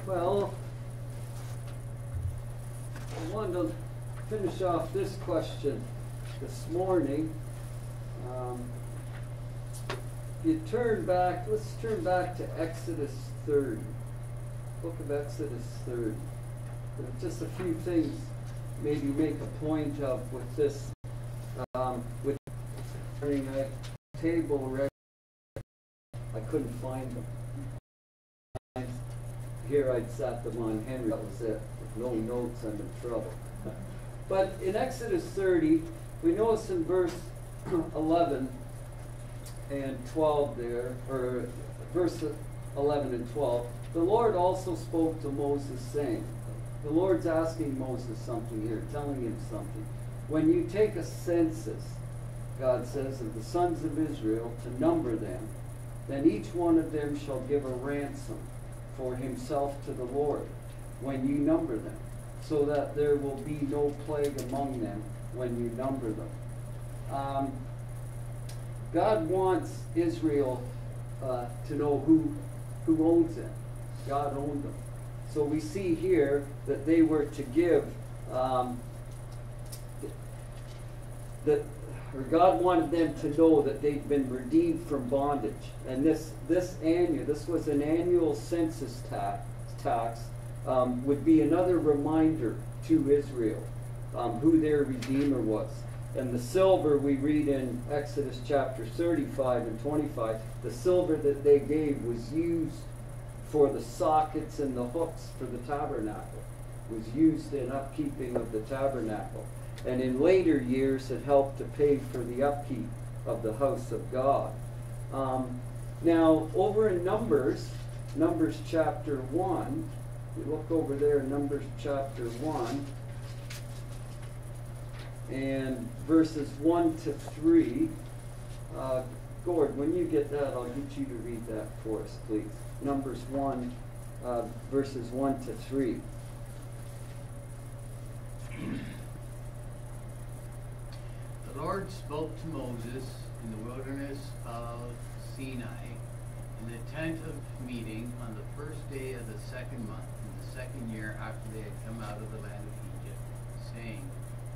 Well, I wanted to finish off this question this morning. You turn back, let's turn back to Exodus 30. Book of Exodus 30. Just a few things maybe make a point of with this. With a table ready, I couldn't find them. Here I'd sat them on Henry, that was it. With no notes, I'm in trouble. But in Exodus 30, we notice in verse 11 and 12 there, or verse 11 and 12, the Lord also spoke to Moses saying, the Lord's asking Moses something here, telling him something. When you take a census, God says, of the sons of Israel to number them, then each one of them shall give a ransom for himself to the Lord when you number them, so that there will be no plague among them when you number them. God wants Israel to know who owns them. God owned them. So we see here that they were to give, God wanted them to know that they'd been redeemed from bondage. And this was an annual census tax, would be another reminder to Israel who their Redeemer was. And the silver we read in Exodus chapter 35 and 25, the silver that they gave was used for the sockets and the hooks for the tabernacle. It was used in upkeeping of the tabernacle. And in later years it helped to pay for the upkeep of the house of God. Now over in Numbers chapter 1, you look over there in Numbers chapter 1, and verses 1 to 3. Gord, when you get that, I'll get you to read that for us, please. Numbers 1, verses 1 to 3. The Lord spoke to Moses in the wilderness of Sinai in the tent of meeting on the first day of the second month, in the second year after they had come out of the land of Egypt, saying,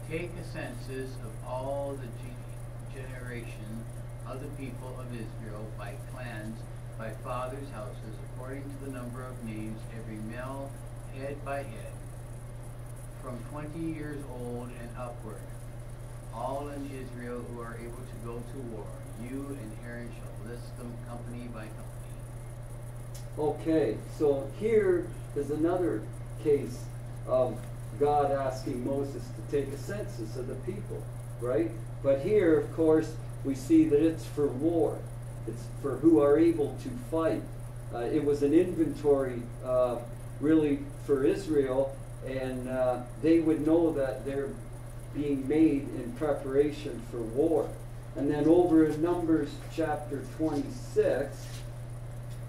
take a census of all the generation of the people of Israel by clans, by fathers' houses, according to the number of names, every male, head by head, from 20 years old and upward, all in Israel who are able to go to war. You and Aaron shall list them company by company. Okay, so here is another case of God asking Moses to take a census of the people, right? But here, of course, we see that it's for war. It's for who are able to fight. It was an inventory really for Israel, and they would know that they're being made in preparation for war. And then over in Numbers chapter 26,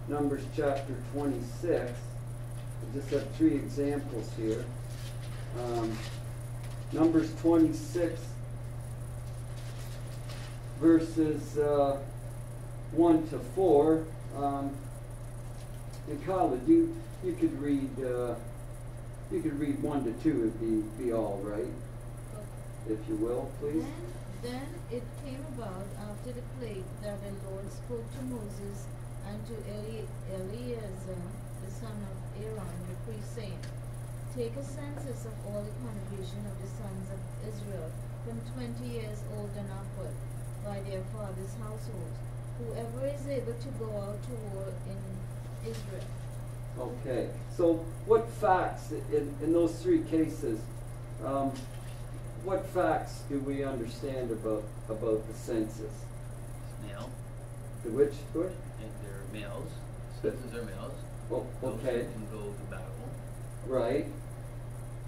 Numbers chapter 26, I just have three examples here. Numbers 26, verses 1 to 4. And Kyle, you could read 1 to 2. It'd be all right, if you will, please. Then it came about after the plague that the Lord spoke to Moses and to Eleazar, the son of Aaron, the priest, saying, take a census of all the congregation of the sons of Israel from 20 years old and upward, by their fathers' households, whoever is able to go out to war in Israel. Okay, so what facts in those three cases, what facts do we understand about the census? It's male. The which? What? And they're males. Census are males. Oh, okay. Those who can go to battle. Right.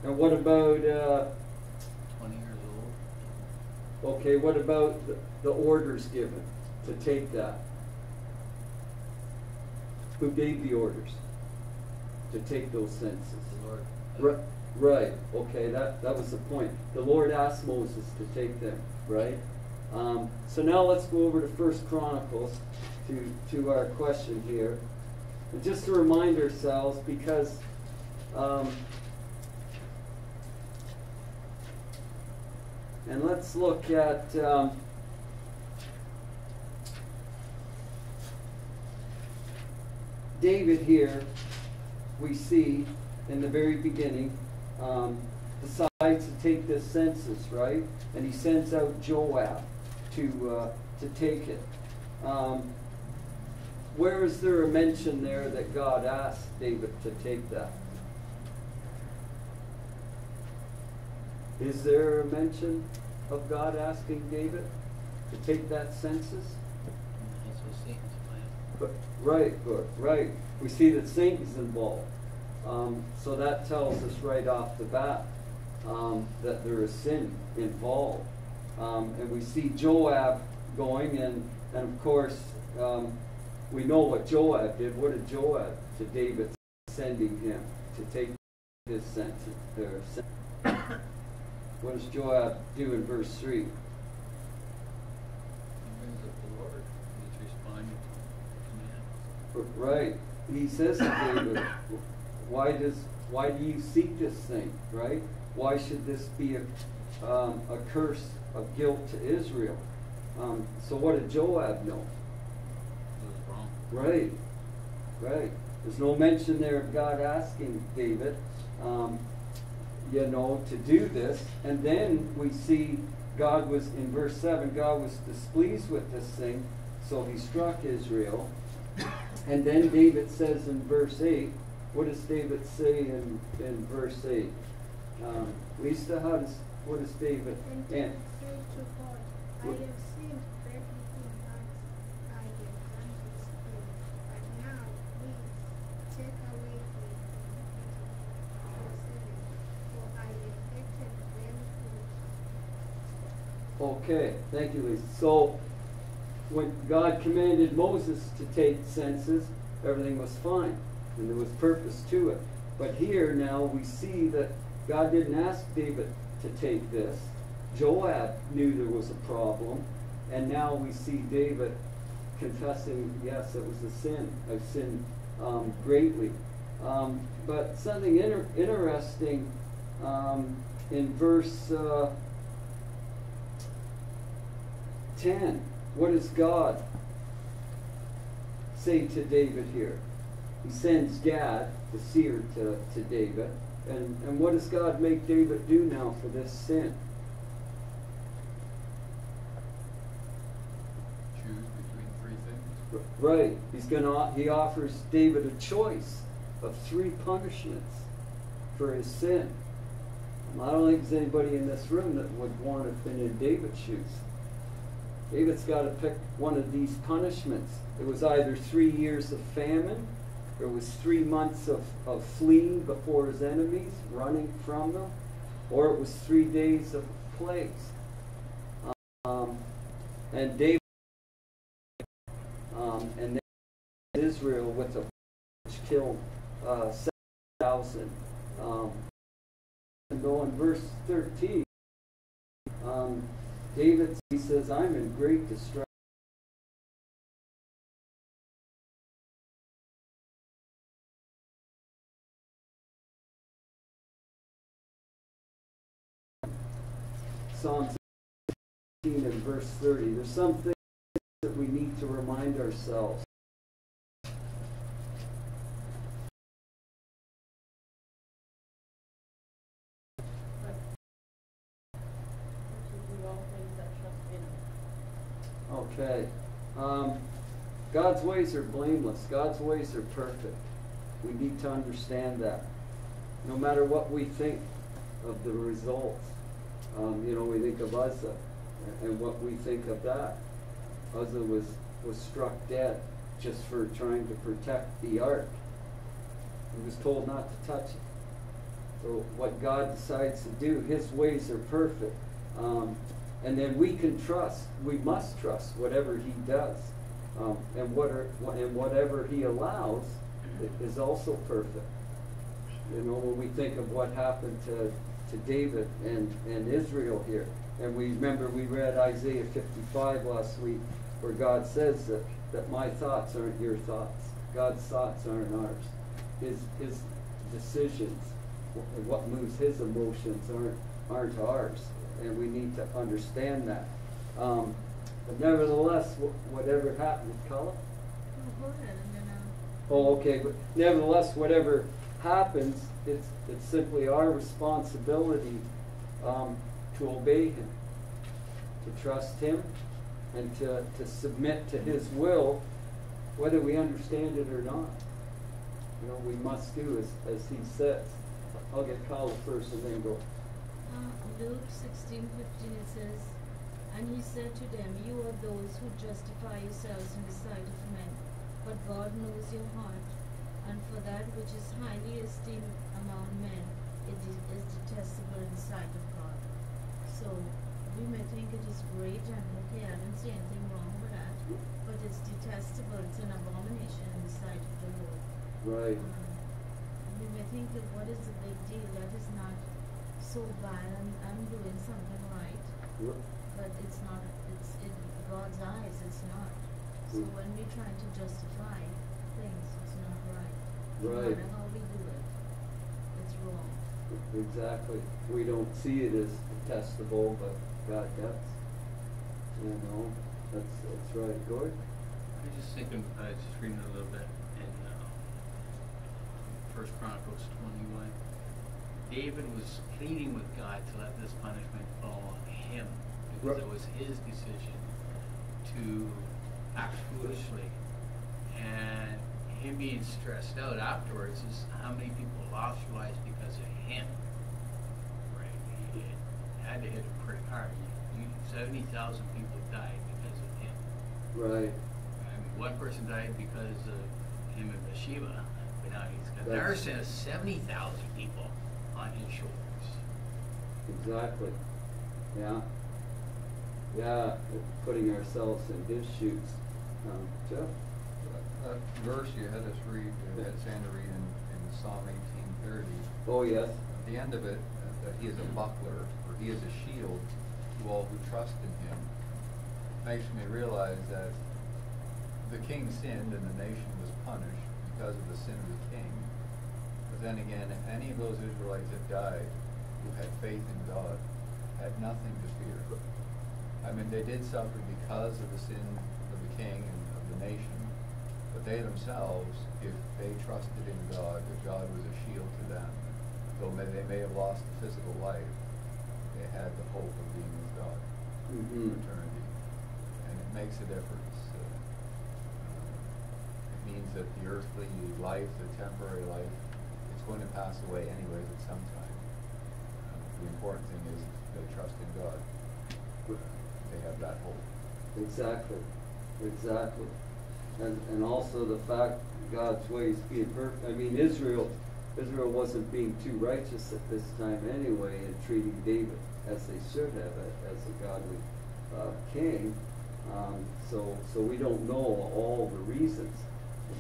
And what about 20 years old. okay, what about the orders given to take that? Who gave the orders to take those censuses? The Lord. Right. Okay, that was the point. The Lord asked Moses to take them, right? So now let's go over to 1 Chronicles to our question here. And just to remind ourselves, because And let's look at David here. We see in the very beginning decides to take this census, right? And he sends out Joab to take it. Where is there a mention there that God asked David to take that? Is there a mention of God asking David to take that census? Also Satan's plan. But, right. We see that Satan's involved. So that tells us right off the bat that there is sin involved. And we see Joab going, and of course, we know what Joab did. What did Joab to David sending him to take his census? What does Joab do in verse 3? He brings up the Lord. He's responding to the command. Right. He says to David, why do you seek this thing? Right? Why should this be a curse of guilt to Israel? So what did Joab know? It was wrong. Right. There's no mention there of God asking David, to do this. And then we see God was, in verse 7, God was displeased with this thing, so he struck Israel. And then David says in verse 8, what does David say in verse 8? Lisa, what does David? And David said to God, I have sinned greatly in that I have done this thing. But now, please, take away from me verse 7, for I have acted very foolishly. Okay, thank you, Lisa. So, when God commanded Moses to take census, everything was fine, and there was purpose to it. But here now we see that God didn't ask David to take this. Joab knew there was a problem, and now we see David confessing, yes, it was a sin. I've sinned greatly. But something interesting in verse 10. What does God say to David here? He sends Gad, the seer, to David. And what does God make David do now for this sin? Choose between three things. Right. He offers David a choice of 3 punishments for his sin. I don't think there's anybody in this room that would want to have been in David's shoes. David's got to pick one of these punishments. It was either 3 years of famine, or it was 3 months of fleeing before his enemies, running from them, or it was 3 days of plagues. And David and then Israel with a which killed 7,000. And go in verse 13. David, he says, I'm in great distress. Psalm 16 and verse 30. There's some things that we need to remind ourselves. Okay. God's ways are blameless. God's ways are perfect. We need to understand that. No matter what we think of the results. We think of Uzzah and what we think of that. Uzzah was struck dead just for trying to protect the ark. He was told not to touch it. So what God decides to do, his ways are perfect. And then we can trust, we must trust whatever he does. And whatever he allows is also perfect. When we think of what happened to David and Israel here. And we read Isaiah 55 last week, where God says that my thoughts aren't your thoughts. God's thoughts aren't ours. decisions and what moves his emotions aren't ours, and we need to understand that. But nevertheless, whatever happens, Colin? Oh, go ahead, and then Oh, okay. But nevertheless, whatever happens, it's simply our responsibility to obey him, to trust him, and to submit to his will, whether we understand it or not. You know, we must do as he says. I'll get Colin first and then go. Luke 16:15 it says, "And he said to them, You are those who justify yourselves in the sight of men, but God knows your heart, and for that which is highly esteemed among men, it is detestable in the sight of God." So we may think it is great and okay, I don't see anything wrong with that, but it's detestable, it's an abomination in the sight of the Lord. Right. We may think that what is the big deal? That is not so bad. I'm doing something right, but it's not. It's in God's eyes. It's not. So when we try to justify things, it's not right. Right. No matter how we do it, it's wrong. Exactly. We don't see it as detestable, but God does. You know, that's right. Gord? I was just thinking, I was just reading a little bit in First Chronicles 21. David was pleading with God to let this punishment fall on him because it was his decision to act foolishly. And him being stressed out afterwards is how many people lost lives because of him. Right? It had to hit him pretty hard. 70,000 people died because of him. Right. I mean, one person died because of him and Bathsheba, but now he's got nursing 70,000 people on his shoulders. Exactly. Yeah. Yeah, putting ourselves in his shoes. Jeff? That verse you had us read, had Sandra read in Psalm 18:30. Oh, yes. At the end of it, that he is a buckler, or he is a shield to all who trust in him, makes me realize that the king sinned and the nation was punished because of the sin of the king. But then again, any of those Israelites that died who had faith in God had nothing to fear. I mean, they did suffer because of the sin of the king and of the nation, but they themselves, if they trusted in God, that God was a shield to them, though they may have lost a physical life, they had the hope of being with God in eternity. And it makes a difference. It means that the earthly life, the temporary life, it's going to pass away anyways at some time. The important thing is they trust in God. They have that hope. Exactly. Exactly. And also the fact God's ways being perfect. I mean, Israel wasn't being too righteous at this time anyway, and treating David as they should have, as a godly king. So we don't know all the reasons,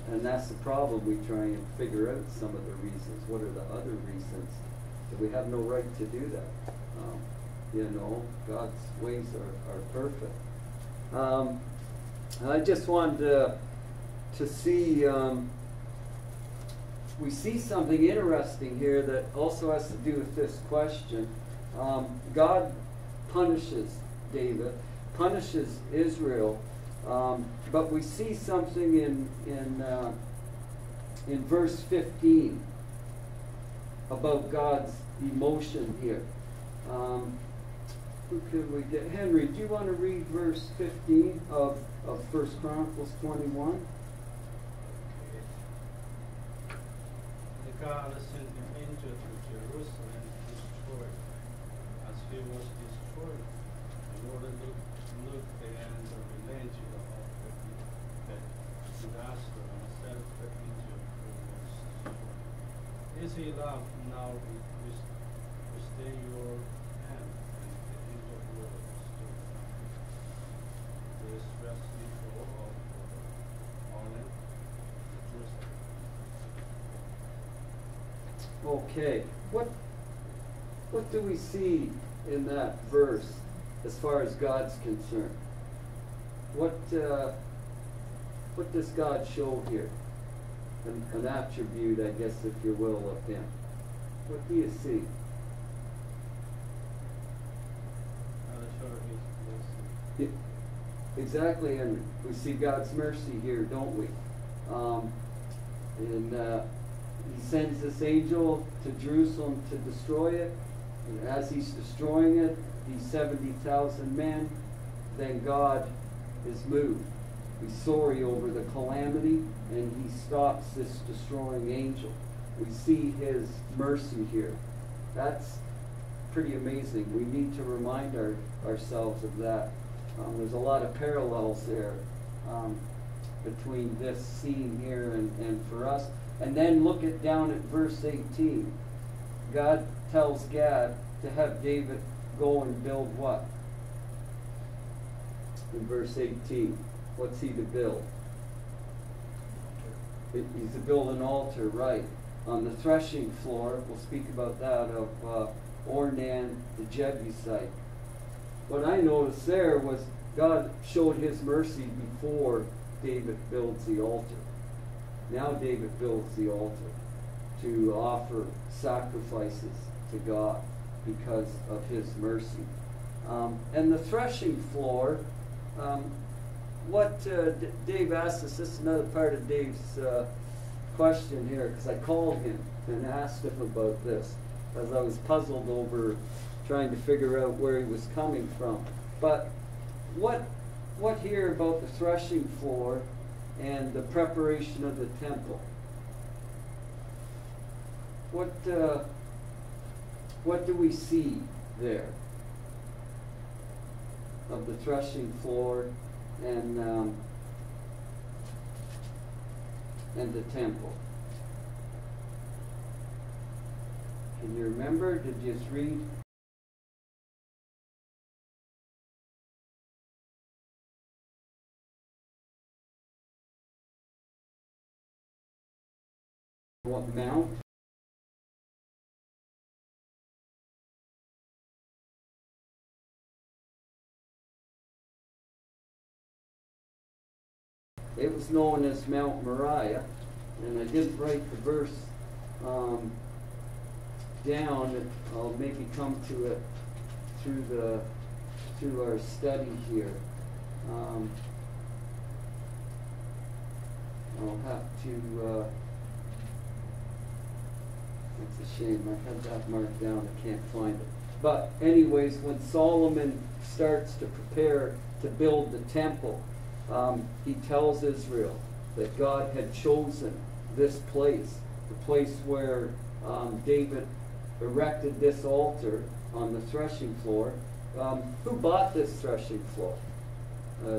and that's the problem. We try and figure out some of the reasons. What are the other reasons? That we have no right to do that. You know, God's ways are perfect. I just wanted to see. We see something interesting here that also has to do with this question. God punishes David, punishes Israel, but we see something in verse 15 about God's emotion here. Who could we get? Henry, do you want to read verse 15 of 1 Chronicles 21? God sent an angel to Jerusalem to destroy it. As he was destroyed, the Lord looked and relent of the disaster and sent the angel who was destroyed. Is he love now stay your hand, and the angel will restore this rest before of Arlen, Jerusalem. Okay, what do we see in that verse as far as God's concerned? What does God show here? an attribute, I guess, if you will, of him. What do you see? Exactly, and we see God's mercy here, don't we? He sends this angel to Jerusalem to destroy it. And as he's destroying it, these 70,000 men, then God is moved. He's sorry over the calamity, and he stops this destroying angel. We see his mercy here. That's pretty amazing. We need to remind ourselves of that. There's a lot of parallels there between this scene here and for us. And then look down at verse 18. God tells Gad to have David go and build what? In verse 18. What's he to build? He's to build an altar, right. On the threshing floor, we'll speak about that, of Ornan the Jebusite. What I noticed there was God showed his mercy before David builds the altar. Now David builds the altar to offer sacrifices to God because of his mercy. And the threshing floor, Dave asked us, this is another part of Dave's question here, because I called him and asked him about this, as I was puzzled over trying to figure out where he was coming from. But what here about the threshing floor and the preparation of the temple? What do we see there of the threshing floor and the temple? Can you remember? Did you just read? What mount? It was known as Mount Moriah, and I didn't write the verse down. I'll maybe come to it through our study here. I'll have to. It's a shame. I had that marked down. I can't find it. But anyways, when Solomon starts to prepare to build the temple, he tells Israel that God had chosen this place, the place where David erected this altar on the threshing floor. Who bought this threshing floor?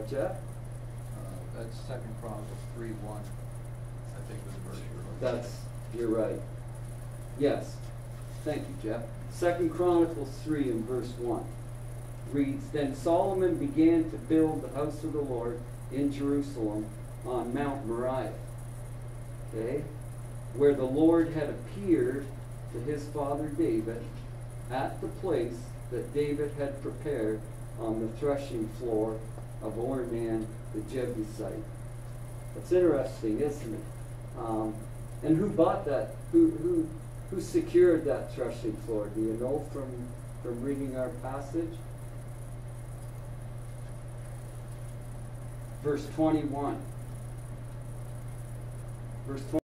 Jeff? That's 2 Chronicles 3:1. I think was the verse you're looking at. You're right. Yes. Thank you, Jeff. 2 Chronicles 3 and verse 1 reads, Then Solomon began to build the house of the Lord in Jerusalem on Mount Moriah, okay, where the Lord had appeared to his father David at the place that David had prepared on the threshing floor of Ornan the Jebusite. That's interesting, isn't it? And who bought that? Who secured that threshing floor? Do you know from reading our passage? Verse 21. Verse 20.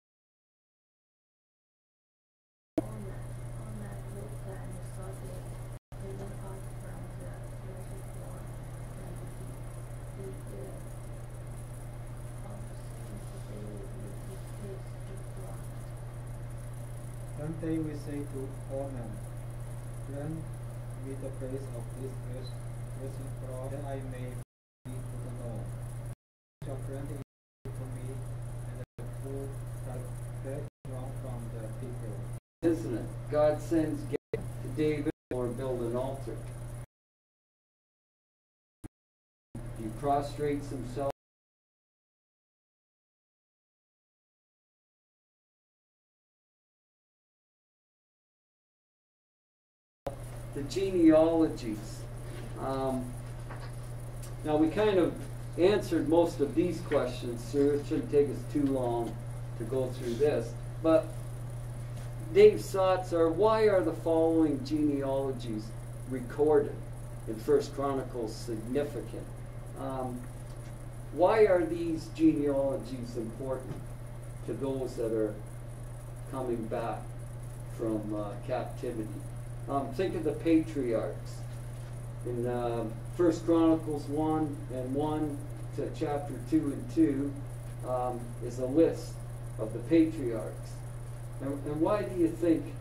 One day we say to Onan, grant me the place of this threshing floor, that I may be to the Lord. Shall grant it to me, and the food shall break wrong from the people. Isn't it? God sends Gad to David or build an altar. He prostrates himself. The genealogies. Now we kind of answered most of these questions, so it shouldn't take us too long to go through this. But Dave's thoughts are, why are the following genealogies recorded in 1 Chronicles significant? Why are these genealogies important to those that are coming back from captivity? Think of the patriarchs. In 1 Chronicles 1 and 1 to chapter 2 and 2 is a list of the patriarchs. And why do you think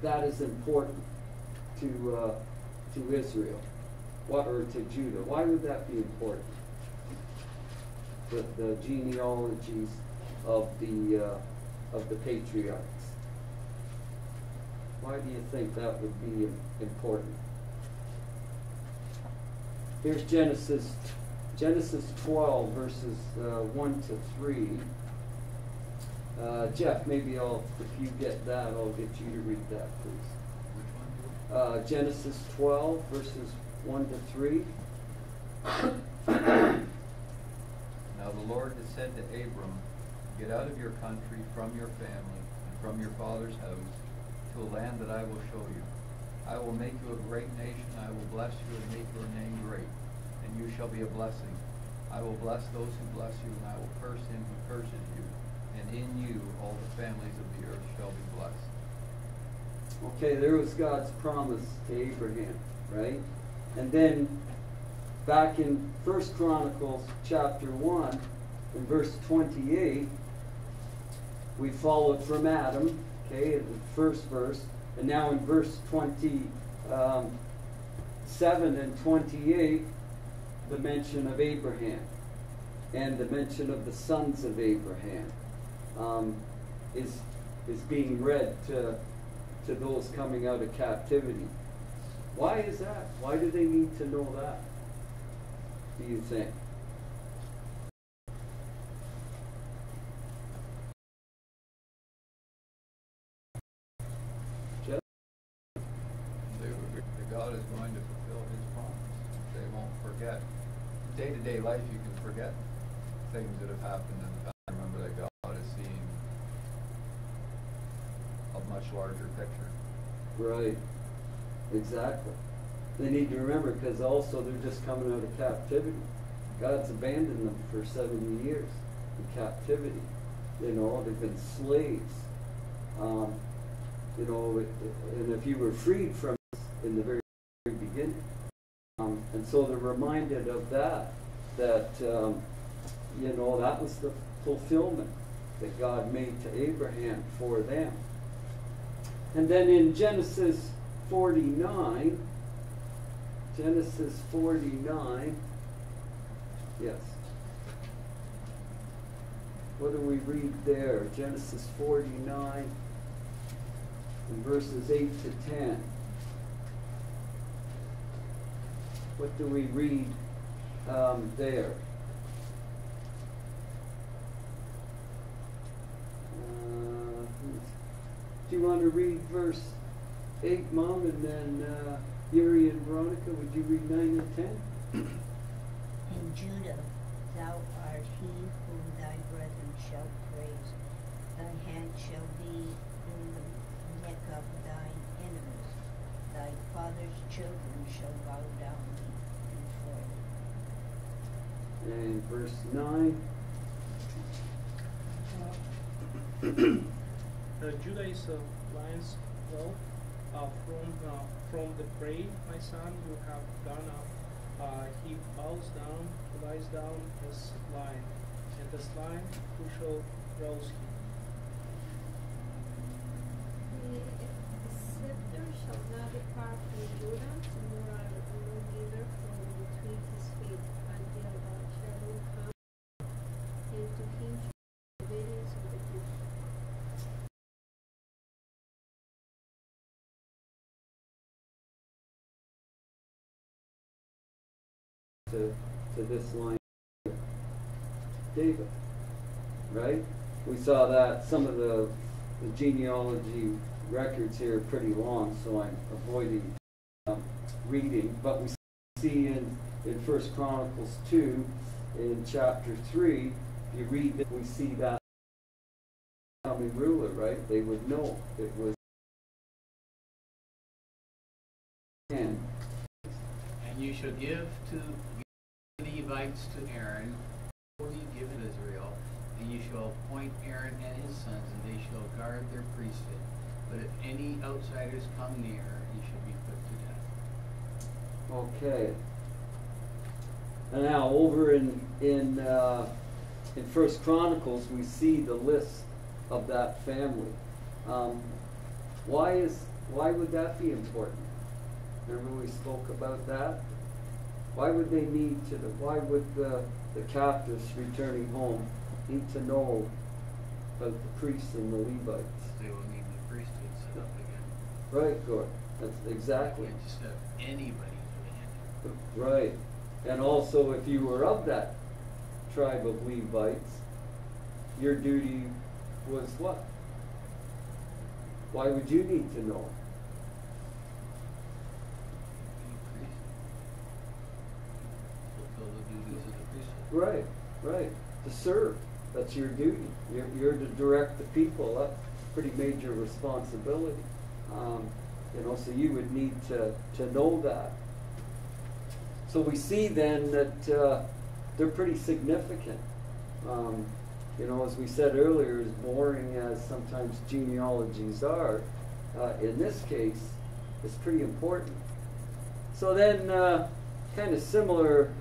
that is important to Israel, or to Judah? Why would that be important? The genealogies of the patriarchs. Why do you think that would be important? Here's Genesis 12, verses 1 to 3. Jeff, maybe if you get that, I'll get you to read that, please. Which one? Genesis 12, verses 1 to 3. Now the Lord had said to Abram, get out of your country, from your family, and from your father's house, to a land that I will show you. I will make you a great nation. I will bless you and make your name great, and you shall be a blessing. I will bless those who bless you, and I will curse him who curses you. And in you all the families of the earth shall be blessed. Okay, there was God's promise to Abraham, right? And then back in 1 Chronicles chapter 1, in verse 28, we followed from Adam, okay, in the first verse, and now in verse 27 and 28, the mention of Abraham and the mention of the sons of Abraham is being read to those coming out of captivity. Why is that? Why do they need to know that, do you think? Jeff? God is going to fulfill his promise. They won't forget. Day-to-day life, you can forget things that have happened in the past. Remember that God is seeing a much larger picture. Right. Exactly. They need to remember, because also they're just coming out of captivity. God's abandoned them for 70 years in captivity. You know, they've been slaves. You know, and if you were freed from this in the very beginning. And so they're reminded of that you know, that was the fulfillment that God made to Abraham for them. And then in Genesis 49, yes. What do we read there? Genesis 49, in verses 8 to 10. What do we read there? Do you want to read verse 8, Mom, and then Yuri and Veronica, would you read 9 and 10? In Judah, thou art he whom thy brethren shall praise. Thy hand shall be in the neck of thine enemies. Thy father's children shall bow down before thee. And verse 9. Judah is a lion's whelp from the prey, my son, you have gone up. He lies down as lion, and as lion who shall rouse him. The scepter shall not depart from Judah, nor neither from between his feet, until thou shalt come into him the obedience of the people. To this line, David, right? We saw that some of the genealogy records here are pretty long, so I'm avoiding reading. But we see in 1 Chronicles 2, in chapter 3, if you read it, we see that becoming ruler, right? They would know it was. And you shall give the Levites to Aaron, before you give it Israel, and you shall appoint Aaron and his sons, and they shall guard their priesthood. But if any outsiders come near, he shall be put to death. okay. And now over in 1 Chronicles, we see the list of that family. Why would that be important? Remember we spoke about that? Why would they need to? Why would the captives returning home need to know about the priests and the Levites? They will need the priesthood set up again. Right, good. That's exactly. You can't just have anybody do it. Right. And also, if you were of that tribe of Levites, your duty was what? Why would you need to know? Fulfill the duties of the priesthood. Right, right. To serve. That's your duty. You're to direct the people. That's pretty major responsibility. So you would need to know that. So we see then that they're pretty significant. As we said earlier, as boring as sometimes genealogies are, in this case, it's pretty important. So then, kind of similar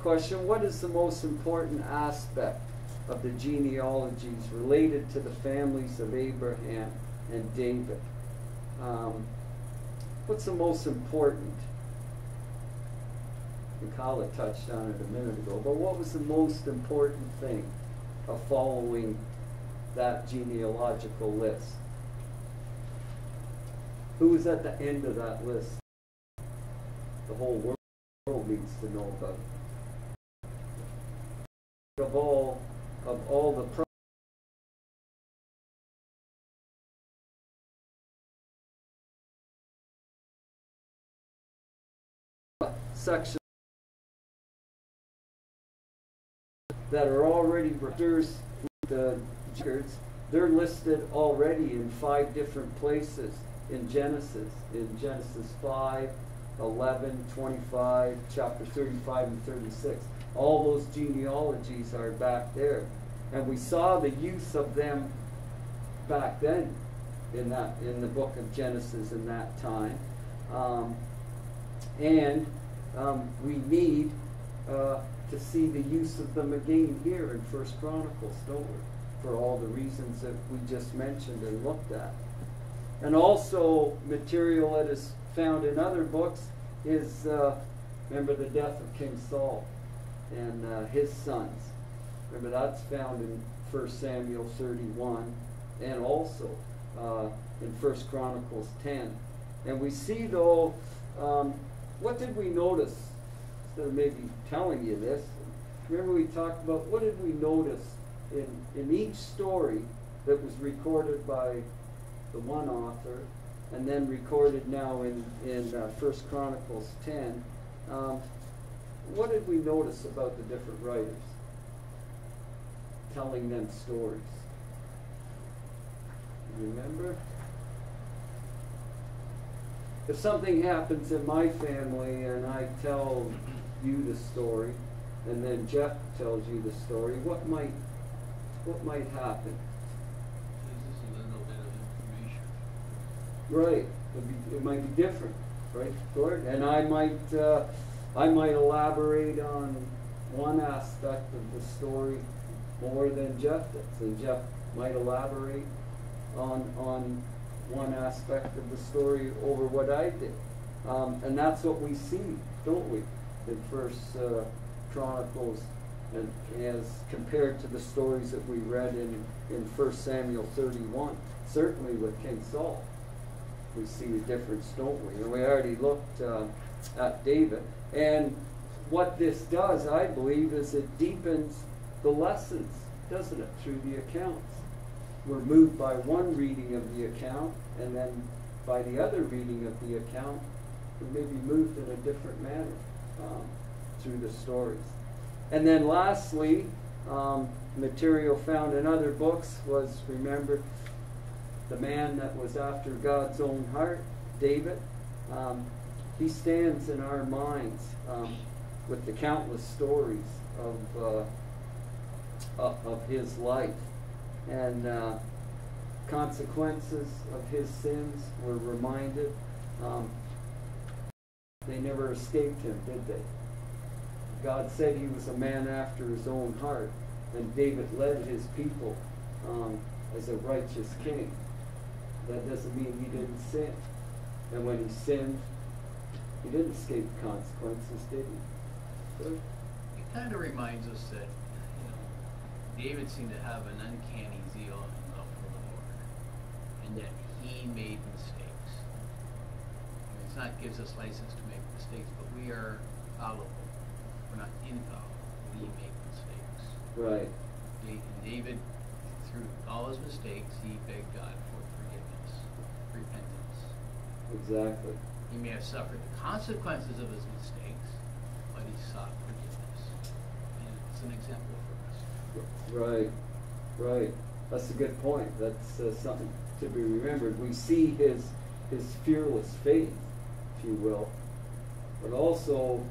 question, what is the most important aspect of the genealogies related to the families of Abraham and David? What's the most important? Kala touched on it a minute ago, but what was the most important thing of following that genealogical list? Who was at the end of that list? The whole world needs to know about. Of all the sections that are already readers, the records, they're listed already in 5 different places in Genesis 5, 11, 25, chapter 35 and 36. All those genealogies are back there. And we saw the use of them back then in the book of Genesis in that time. We need to see the use of them again here in 1 Chronicles, don't we? For all the reasons that we just mentioned and looked at. And also material that is found in other books is, remember the death of King Saul and his sons. Remember that's found in 1 Samuel 31 and also in 1 Chronicles 10. And we see though, what did we notice? Instead of maybe telling you this, remember we talked about what did we notice in each story that was recorded by the one author and then recorded now in 1 Chronicles 10. What did we notice about the different writers telling them stories? Remember? If something happens in my family and I tell you the story, and then Jeff tells you the story, what might happen? This is a little bit of information. Right. It might be different, right, Gord? And I might elaborate on one aspect of the story more than Jeff does, and Jeff might elaborate on one aspect of the story over what I did. And that's what we see, don't we, in 1 Chronicles, and as compared to the stories that we read in 1 Samuel 31. Certainly with King Saul, we see a difference, don't we? And we already looked at David. And what this does, I believe, is it deepens the lessons, doesn't it, through the accounts. We're moved by one reading of the account, and then by the other reading of the account, we may be moved in a different manner through the stories. And then lastly, material found in other books was, remember, the man that was after God's own heart, David. He stands in our minds with the countless stories of his life, and consequences of his sins were reminded. They never escaped him, did they? God said he was a man after his own heart, and David led his people as a righteous king. That doesn't mean he didn't sin. And when he sinned, he didn't escape consequences, did he? So, it kind of reminds us that, David seemed to have an uncanny zeal and love for the Lord, and yet he made mistakes. It's not gives us license to make mistakes, but we are fallible. We're not infallible. We make mistakes. right. David, through all his mistakes, he begged God for forgiveness, repentance. Exactly. He may have suffered the consequences of his mistakes, but he sought forgiveness. And it's an example for us. Right, right. That's a good point. That's something to be remembered. We see his fearless faith, if you will, but also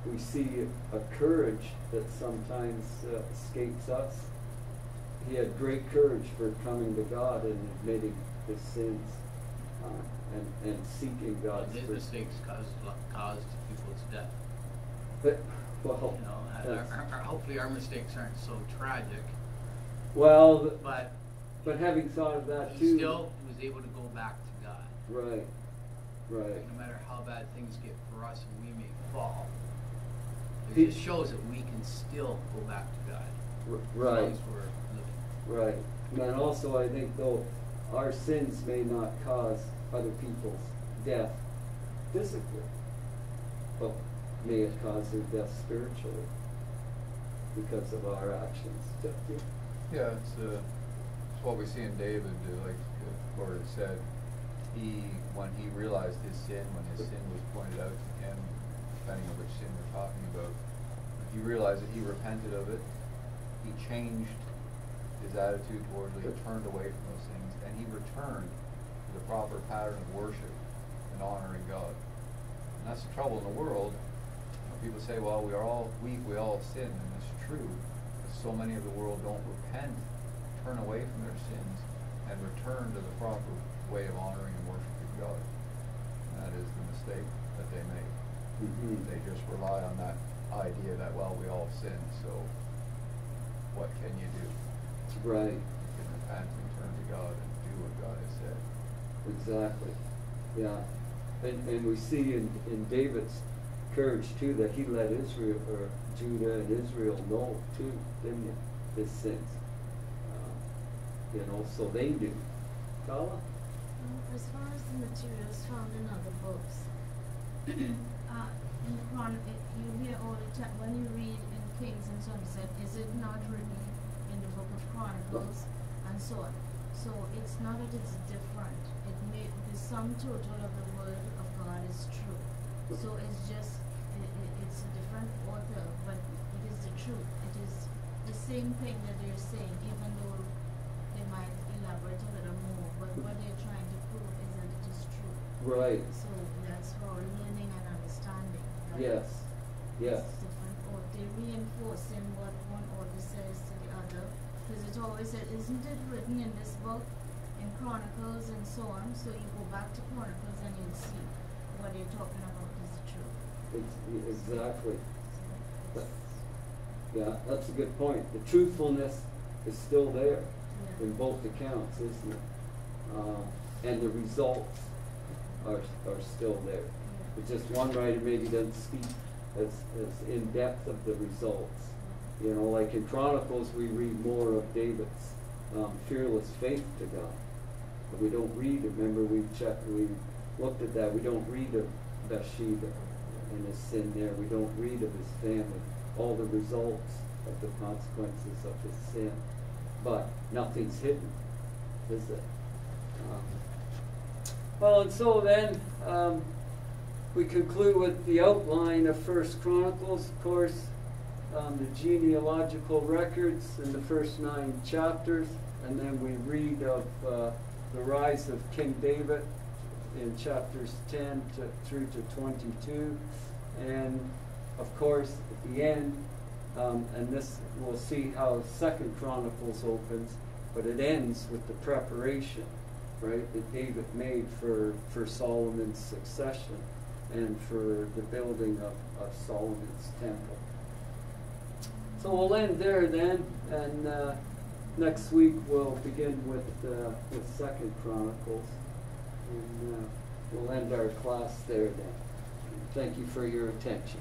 we see a courage that sometimes escapes us. He had great courage for coming to God and admitting his sins and seeking God's His forgiveness. mistakes caused people's death. But, well, Hopefully our mistakes aren't so tragic, well, but having thought of that he too, still was able to go back to God. right, right. No matter how bad things get for us and we may fall, He- it just shows that we can still go back to God. As Right, long as we're living. right. And also I think though our sins may not cause other people's death physically, but may it cause their death spiritually because of our actions. Yeah, it's what we see in David, like the Lord had said. When he realized his sin, when his sin was pointed out to him, depending on which sin we're talking about, he realized that he repented of it. He changed his attitude towards it. He turned away from those things, and he returned to the proper pattern of worship and honoring God. And that's the trouble in the world. People say, well, we are all weak, we all sin, and it's true. But so many of the world don't repent, turn away from their sins, and return to the proper way of honoring and worshiping God. And that is the mistake that they make. Mm-hmm. They just rely on that idea that, well, we all sin, so what can you do? Right, You can repent and turn to God and do what God has said. exactly. Yeah. And we see in David's courage too that he let Israel, or Judah and Israel know too, didn't he? His sins. So they knew. Kala? As far as the materials found in other books, in you hear all the time when you read in Kings and Somerset, is it not written in the book of Chronicles and so on? So it's not that it's different. It may the sum total of the word of God is true. So it's just it's a different author, but it is the truth. It is the same thing that they're saying, even though they might elaborate a little more. But what they're trying to prove is that it is true. Right. So that's for learning and understanding. Right? Yes. Yes. It's different, or they're reinforcing what one author says to the other, because it always said, isn't it written in this book, in Chronicles and so on? So you go back to Chronicles and you'll see what they're talking about is the truth. Exactly. So Yeah, that's a good point. The truthfulness is still there yeah. in both accounts, isn't it? And the results are still there. Yeah. It's just one writer maybe doesn't speak as in depth of the results. Like in Chronicles, we read more of David's fearless faith to God. But we don't read, remember we looked at that, we don't read of Bathsheba and his sin there. We don't read of his family, all the results of the consequences of his sin. But nothing's hidden, is it? Well, and so then we conclude with the outline of 1 Chronicles. Of course, the genealogical records in the first 9 chapters, and then we read of the rise of King David in chapters 10 through to 22. And of course, at the end, and this we'll see how 2nd Chronicles opens, but it ends with the preparation, right, that David made for Solomon's succession and for the building of Solomon's temple. So we'll end there then, and next week we'll begin with 2nd Chronicles, and we'll end our class there then. Thank you for your attention.